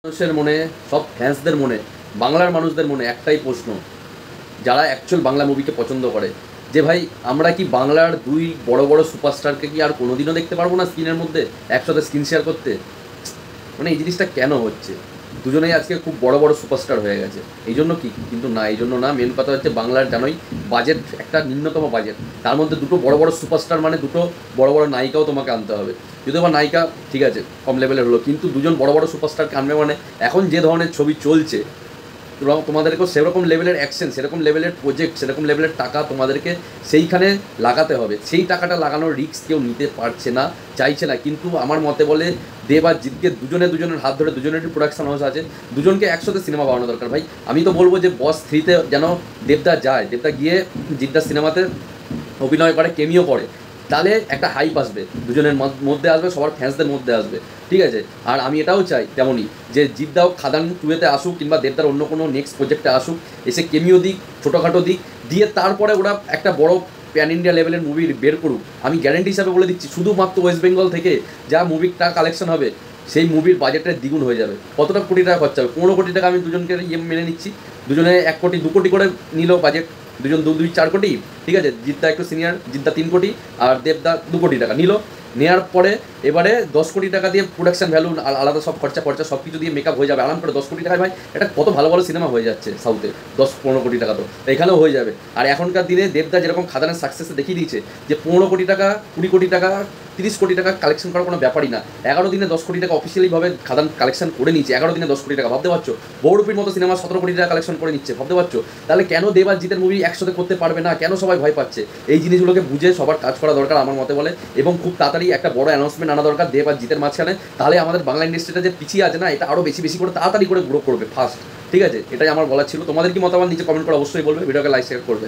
মানুষের মনে, সব ফ্যান্সদের মনে, বাংলার মানুষদের মনে একটাই প্রশ্ন, যারা অ্যাকচুয়াল বাংলা মুভিকে পছন্দ করে, যে ভাই আমরা কি বাংলার দুই বড় বড় সুপারস্টারকে কি আর কোনোদিনও দেখতে পারবো না স্ক্রিনের মধ্যে একসাথে স্ক্রিন শেয়ার করতে? মানে এই জিনিসটা কেন হচ্ছে? দুজনেই আজকে খুব বড় বড় সুপারস্টার হয়ে গেছে, এই জন্য কি? কিন্তু না, এই জন্য না। মেন কথা হচ্ছে বাংলার জানোই বাজেট একটা নিম্নতম বাজেট, তার মধ্যে দুটো বড় বড় সুপারস্টার মানে দুটো বড় বড় নায়িকাও তোমাকে আনতে হবে। যদিও বা নায়িকা ঠিক আছে কম লেভেলের হলো, কিন্তু দুজন বড় বড় সুপারস্টারকে আনবে মানে এখন যে ধরনের ছবি চলছে তোমাদেরকেও সেরকম লেভেলের অ্যাকশন, সেরকম লেভেলের প্রজেক্ট, সেরকম লেভেলের টাকা তোমাদেরকে সেইখানে লাগাতে হবে। সেই টাকাটা লাগানোর রিস্ক কেউ নিতে পারছে না, চাইছে না। কিন্তু আমার মতে বলে দেব আর জিৎকে দুজনের হাত ধরে, দুজনেরই প্রোডাকশন হাউস আছে, দুজনকে একসাথে সিনেমা বানানো দরকার ভাই। আমি তো বলবো যে বস 3-তে যেন দেবদা যায়, দেবদা গিয়ে জিৎদার সিনেমাতে অভিনয় করে, কেমিও করে, তাহলে একটা হাইপ আসবে, দুজনের মধ্যে আসবে, সবার ফ্যান্সদের মধ্যে আসবে, ঠিক আছে। আর আমি এটাও চাই তেমনই যে জিদ্দাও খাদান 2-তে আসুক, কিংবা দেবদার অন্য কোনো নেক্সট প্রজেক্টে আসুক, এসে কেমিও দিক, ছোটোখাটো দিক দিয়ে তারপরে ওরা একটা বড় প্যান ইন্ডিয়া লেভেলের মুভি বের করুক। আমি গ্যারেন্টি হিসাবে বলে দিচ্ছি, শুধুমাত্র ওয়েস্ট বেঙ্গল থেকে যা মুভিটা কালেকশন হবে, সেই মুভির বাজেটের দ্বিগুণ হয়ে যাবে। কতটা কোটি টাকা খরচা হবে? 15 কোটি টাকা আমি দুজনকে মেনে নিচ্ছি, দুজনে 1 কোটি 2 কোটি করে নিল বাজেট, দুজন 2-4 কোটি, ঠিক আছে। জিদ্দা একটু সিনিয়র, জিদ্দা 3 কোটি আর দেবদা 2 কোটি টাকা নিল। নেওয়ার পরে এবারে 10 কোটি টাকা দিয়ে প্রোডাকশন ভ্যালু আলাদা সব খরচা সব কিছু দিয়ে মেকআপ হয়ে যাবে আরাম করে। 10 কোটি টাকায় ভাই এটা কত ভালো ভালো সিনেমা হয়ে যাচ্ছে সাউথে, 10-15 কোটি টাকা তো এখানেও হয়ে যাবে। আর এখনকার দিনে দেবদা যেরকম খাদানের সাকসেসে দেখিয়ে দিয়েছে যে 15 কোটি টাকা, 20 কোটি টাকা, 30 কোটি টাকা কালেকশন করার কোনো ব্যাপারই না। 11 দিনে 10 কোটি টাকা অফিসিয়ালিভাবে খাদান কালেকশন করে নিচ্ছে। 11 দিনে 10 কোটি টাকা, ভাবতে পারছো? বহুরূপীর মতো সিনেমা 17 কোটি টাকা কালেকশন করে নিচ্ছে, ভাবতে পারছো? তাহলে কেন দেব আর জিতের মুভি একসাথে করতে পারবে না? কেন সবাই ভয় পাচ্ছে? এই জিনিসগুলোকে বুঝে সবার কাজ করা দরকার আমার মতে বলে, এবং খুব তাড়াতাড়ি একটা বড় অ্যানাউন্সমেন্ট আনা দরকার দেব আর জিতের মাঝখানে। তাহলে আমাদের বাংলা ইন্ডাস্ট্রিটা যে পিছিয়ে আছে না, এটা আরও বেশি বেশি করে তাড়াতাড়ি করে গ্রো করবে ফার্স্ট, ঠিক আছে। এটাই আমার বলার ছিল। তোমাদের কি মতামত নিচে কমেন্ট করে অবশ্যই বলবে, ভিডিওকে লাইক শেয়ার করবে।